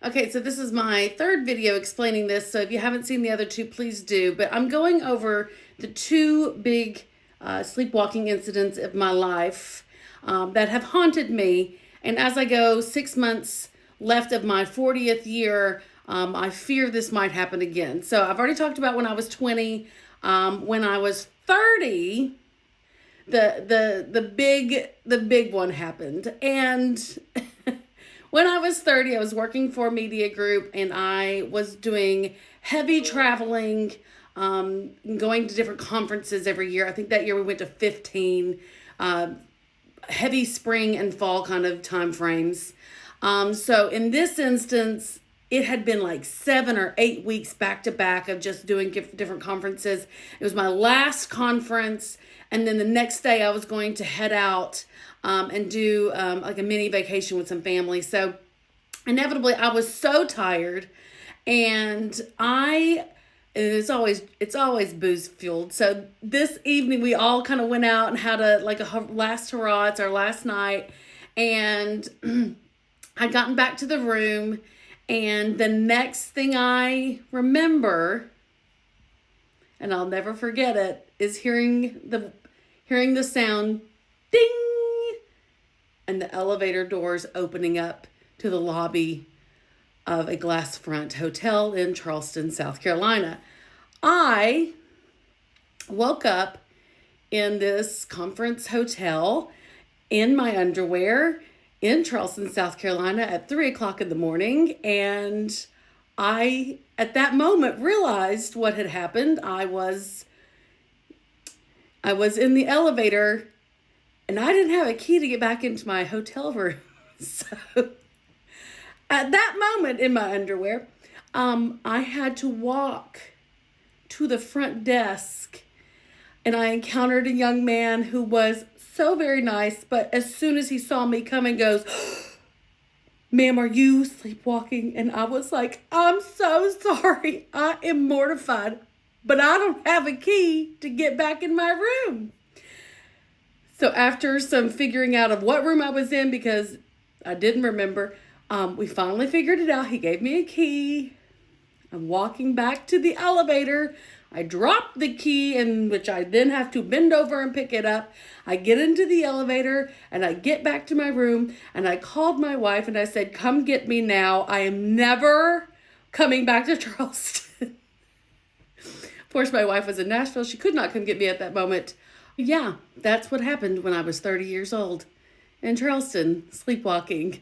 Okay, so this is my third video explaining this, so if you haven't seen the other two, please do. But I'm going over the two big sleepwalking incidents of my life that have haunted me. And as I go 6 months left of my 40th year, I fear this might happen again. So I've already talked about when I was 20. When I was 30, the big one happened. And when I was 30, I was working for a media group and I was doing heavy traveling, going to different conferences every year. I think that year we went to 15, heavy spring and fall kind of time frames. So in this instance, it had been like 7 or 8 weeks back to back of just doing different conferences. It was my last conference. And then the next day I was going to head out and do like a mini vacation with some family. So inevitably I was so tired, and it's always booze fueled. So this evening we all kind of went out and had a last hurrah. It's our last night, and I'd gotten back to the room, and the next thing I remember, and I'll never forget it, is hearing the sound ding, and the elevator doors opening up to the lobby of a glass front hotel in Charleston, South Carolina. I woke up in this conference hotel in my underwear in Charleston, South Carolina at 3 o'clock in the morning. And I, at that moment, realized what had happened. I was in the elevator and I didn't have a key to get back into my hotel room. So at that moment in my underwear, I had to walk to the front desk, and I encountered a young man who was so very nice. But as soon as he saw me coming, goes, "Ma'am, are you sleepwalking?" And I was like, "I'm so sorry. I am mortified, but I don't have a key to get back in my room." So after some figuring out of what room I was in, because I didn't remember, we finally figured it out. He gave me a key. I'm walking back to the elevator. I drop the key, in which I then have to bend over and pick it up. I get into the elevator and I get back to my room, and I called my wife and I said, "Come get me now. I am never coming back to Charleston." Of course, my wife was in Nashville. She could not come get me at that moment. Yeah, that's what happened when I was 30 years old in Charleston, sleepwalking.